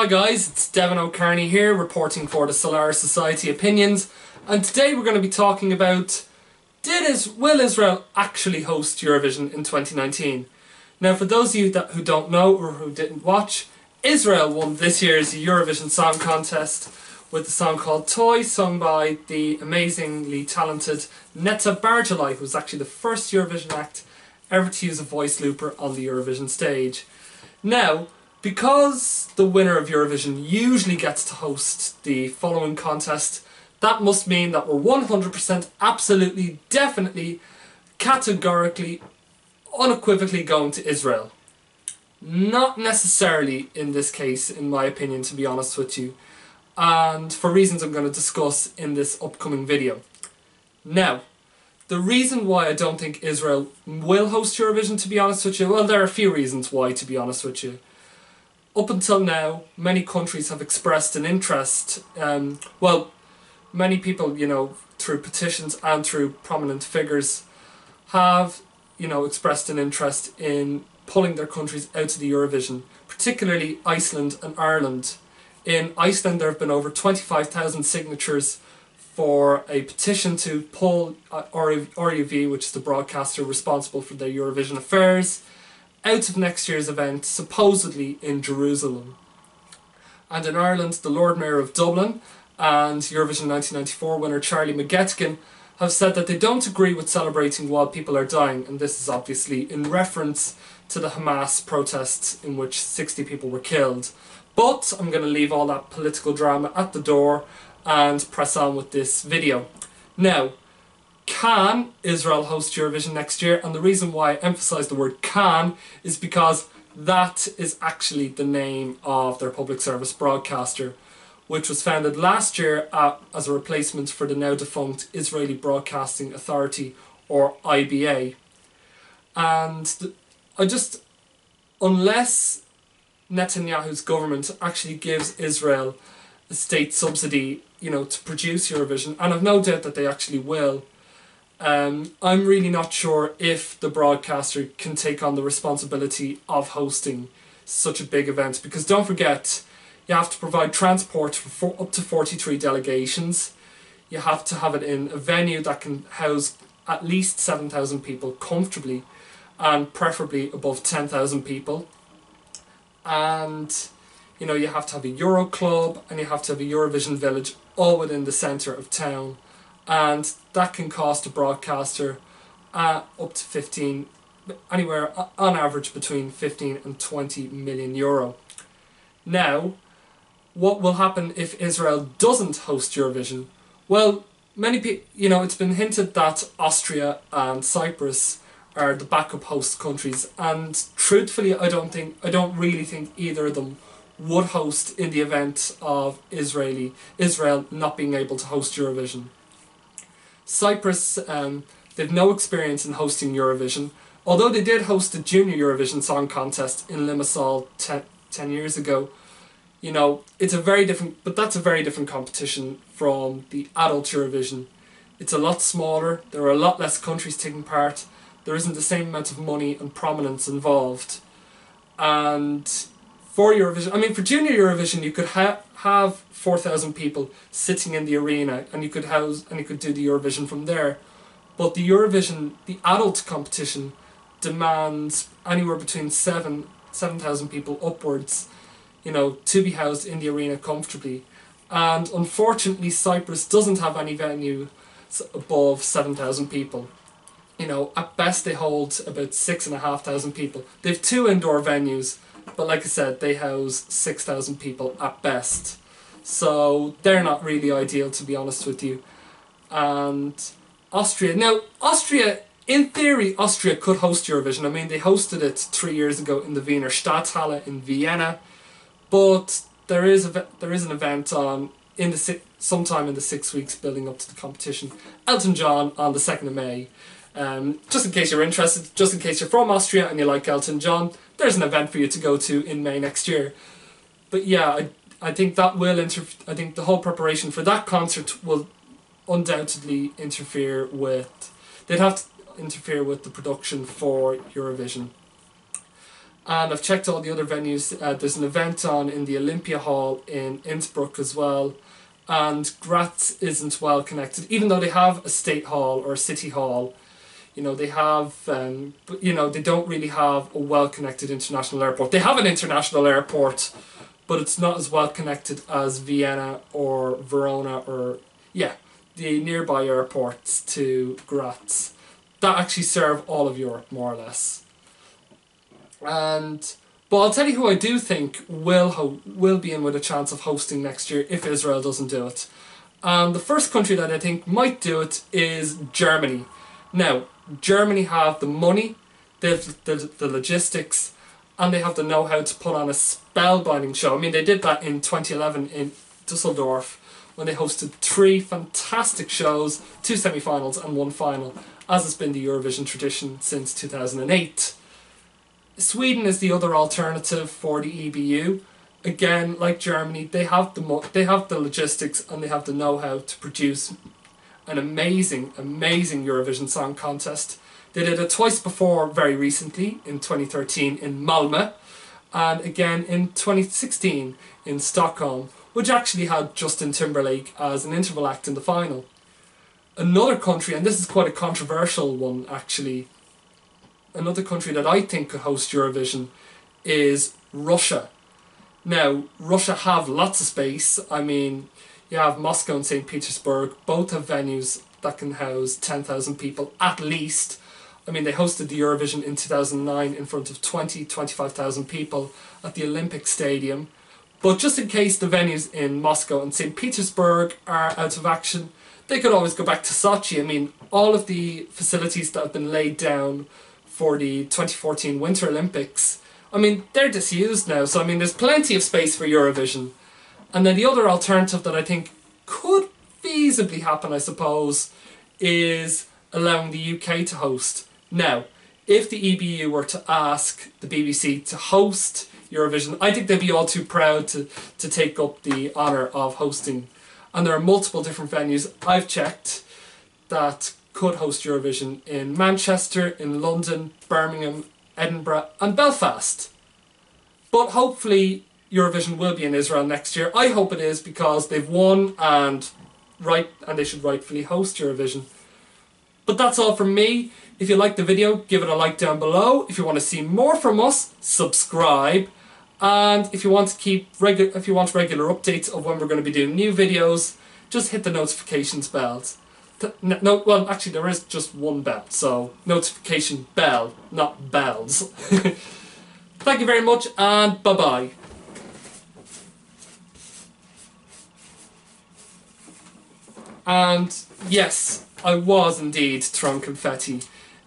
Hi guys, it's Deven O'Kearney here, reporting for the Solar Society Opinions, and today we're going to be talking about will Israel actually host Eurovision in 2019? Now, for those of you who don't know or who didn't watch, Israel won this year's Eurovision Song Contest with a song called Toy, sung by the amazingly talented Netta Barjalai, who was actually the first Eurovision act ever to use a voice looper on the Eurovision stage. Now, because the winner of Eurovision usually gets to host the following contest, that must mean that we're 100% absolutely, definitely, categorically, unequivocally going to Israel. Not necessarily in this case, in my opinion, to be honest with you, and for reasons I'm going to discuss in this upcoming video. Now, the reason why I don't think Israel will host Eurovision, to be honest with you, well, there are a few reasons why, to be honest with you. Up until now, many countries have expressed an interest, many people, through petitions and through prominent figures have, expressed an interest in pulling their countries out of the Eurovision, particularly Iceland and Ireland. In Iceland, there have been over 25,000 signatures for a petition to pull RUV, which is the broadcaster responsible for their Eurovision affairs, out of next year's event, supposedly in Jerusalem. And in Ireland, the Lord Mayor of Dublin and Eurovision 1994 winner Charlie McGettigan have said that they don't agree with celebrating while people are dying, and this is obviously in reference to the Hamas protests in which 60 people were killed. But I'm going to leave all that political drama at the door and press on with this video. Now, can Israel host Eurovision next year? And the reason why I emphasise the word can is because that is actually the name of their public service broadcaster, which was founded last year as a replacement for the now defunct Israeli Broadcasting Authority, or IBA. And unless Netanyahu's government actually gives Israel a state subsidy, to produce Eurovision, and I've no doubt that they actually will, I'm really not sure if the broadcaster can take on the responsibility of hosting such a big event, because don't forget, you have to provide transport for up to 43 delegations. You have to have it in a venue that can house at least 7,000 people comfortably, and preferably above 10,000 people. And you have to have a Euro club, and you have to have a Eurovision village, all within the centre of town. And that can cost a broadcaster up to anywhere on average between 15 and 20 million euro. Now, what will happen if Israel doesn't host Eurovision? Well, many people, it's been hinted that Austria and Cyprus are the backup host countries, and truthfully, I don't really think either of them would host in the event of Israel not being able to host Eurovision. Cyprus, they've no experience in hosting Eurovision, although they did host the Junior Eurovision Song Contest in Limassol 10 years ago. It's a very different, but that's a very different competition from the adult Eurovision. It's a lot smaller, there are a lot less countries taking part, there isn't the same amount of money and prominence involved. And for Eurovision, for Junior Eurovision, you could have 4,000 people sitting in the arena, and you could do the Eurovision from there. But the Eurovision, the adult competition, demands anywhere between 7,000 people upwards, to be housed in the arena comfortably. And unfortunately, Cyprus doesn't have any venue above 7,000 people. At best they hold about 6,500 people. They have 2 indoor venues, but like I said, they house 6,000 people at best. So they're not really ideal, to be honest with you. And Austria. Now, in theory, Austria could host Eurovision. They hosted it 3 years ago in the Wiener Stadthalle in Vienna. But there is an event on sometime in the 6 weeks building up to the competition. Elton John on the 2nd of May. Just in case you're interested, just in case you're from Austria and you like Elton John, there's an event for you to go to in May next year. But yeah, I think that will I think the whole preparation for that concert will undoubtedly interfere with. They'd have to interfere with the production for Eurovision. And I've checked all the other venues. There's an event on in the Olympia Hall in Innsbruck as well. And Graz isn't well connected, even though they have a state hall or a city hall. You know, they have, but you know, they don't really have a well-connected international airport. They have an international airport, but it's not as well connected as Vienna or Verona or, yeah, the nearby airports to Graz that actually serve all of Europe, more or less. But I'll tell you who I do think will be in with a chance of hosting next year if Israel doesn't do it. And the first country that I think might do it is Germany. Now, Germany have the money, they have the logistics, and they have the know-how to put on a spellbinding show. I mean, they did that in 2011 in Dusseldorf when they hosted 3 fantastic shows, 2 semi-finals and 1 final, as has been the Eurovision tradition since 2008. Sweden is the other alternative for the EBU. Again, like Germany, they have the logistics and they have the know-how to produce an amazing, amazing Eurovision Song Contest. They did it twice before, very recently, in 2013 in Malmö, and again in 2016 in Stockholm, which actually had Justin Timberlake as an interval act in the final. Another country, and this is quite a controversial one actually, another country that I think could host Eurovision is Russia. Now, Russia have lots of space. I mean, you have Moscow and St. Petersburg. Both have venues that can house 10,000 people at least. I mean, they hosted the Eurovision in 2009 in front of 25,000 people at the Olympic Stadium. But just in case the venues in Moscow and St. Petersburg are out of action, they could always go back to Sochi. I mean, all of the facilities that have been laid down for the 2014 Winter Olympics, I mean, they're disused now. So, I mean, there's plenty of space for Eurovision. And then the other alternative that I think could feasibly happen, I suppose, is allowing the UK to host. Now, if the EBU were to ask the BBC to host Eurovision, I think they'd be all too proud to take up the honour of hosting. And there are multiple different venues I've checked that could host Eurovision in Manchester, in London, Birmingham, Edinburgh and Belfast. But hopefully Eurovision will be in Israel next year. I hope it is, because they've won and they should rightfully host Eurovision. But that's all from me. If you liked the video, give it a like down below. If you want to see more from us, subscribe. And if you want regular updates of when we're going to be doing new videos, just hit the notifications bells. No, well, actually there is just one bell, so notification bell, not bells. Thank you very much, and bye-bye. And yes, I was indeed throwing confetti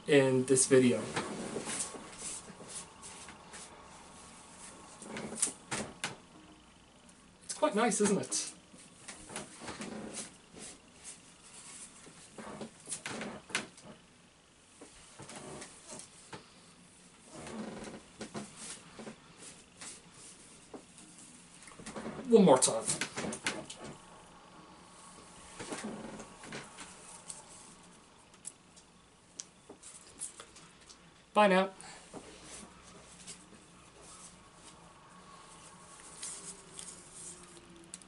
in this video. It's quite nice, isn't it? One more time. Bye now.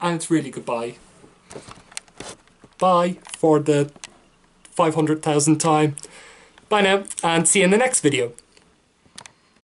And it's really goodbye. Bye for the 500,000th time. Bye now, and see you in the next video.